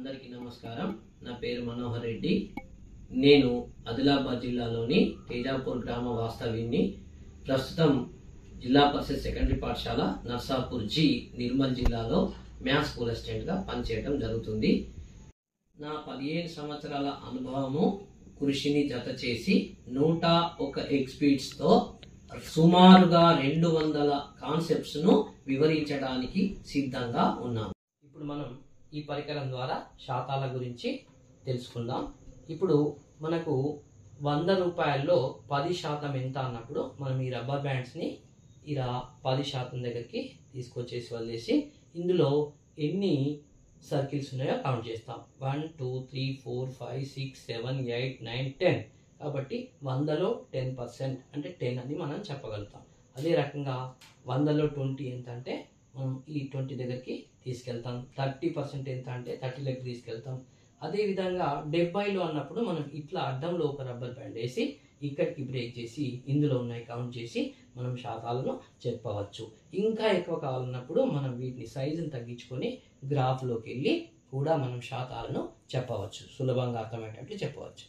అందరికీ నమస్కారం. నా పేరు మనోహర్ రెడ్డి. నేను ఆదిలాబాద్ జిల్లాలోని తేజాపూర్ గ్రామ వాస్తవ్యుని. ప్రస్తుతం జిల్లా పరిషత్ సెకండరీ పాఠశాల నర్సాపూర్ జి నిర్మల్ జిల్లాలో మ్యాథ్స్ స్కూల్ అసిస్టెంట్గా పనిచేయడం జరుగుతుంది. నా 15 సంవత్సరాల అనుభవము కృషిని జత చేసి 101 ఎగ్జిబిట్స్తో సుమారుగా 200 కాన్సెప్ట్స్ను వివరించడానికి సిద్ధంగా ఉన్నాం. ఇప్పుడు మనం ఈ పరికరం ద్వారా శాతాల గురించి తెలుసుకుందాం. ఇప్పుడు మనకు 100 రూపాయల్లో 10% ఎంత అన్నప్పుడు మనం ఈ రబ్బర్ బ్యాండ్స్ని ఇలా 10% దగ్గరికి తీసుకొచ్చేసి వదిలేసి ఇందులో ఎన్ని సర్కిల్స్ ఉన్నాయో కౌంట్ చేస్తాం. 1 2 3 4 5 6 7 8 9 10. కాబట్టి 100లో 10% అంటే 10 అని మనం చెప్పగలుగుతాం. అదే రకంగా 100లో 20 ఎంత అంటే మనం ఈ 20 దగ్గరికి తీసుకెళ్తాం. 30% ఎంత అంటే 30 దగ్గరికి తీసుకెళ్తాం. అదేవిధంగా 70లో అన్నప్పుడు మనం ఇట్లా అడ్డంలో ఒక రబ్బర్ బ్యాండ్ వేసి ఇక్కడికి బ్రేక్ చేసి ఇందులో ఉన్నాయి కౌంట్ చేసి మనం శాతాలను చెప్పవచ్చు. ఇంకా ఎక్కువ కావాలన్నప్పుడు మనం వీటిని సైజుని తగ్గించుకొని గ్రాఫ్లోకి వెళ్ళి కూడా మనం శాతాలను చెప్పవచ్చు. సులభంగా అర్థమయ్యేటట్లు చెప్పవచ్చు.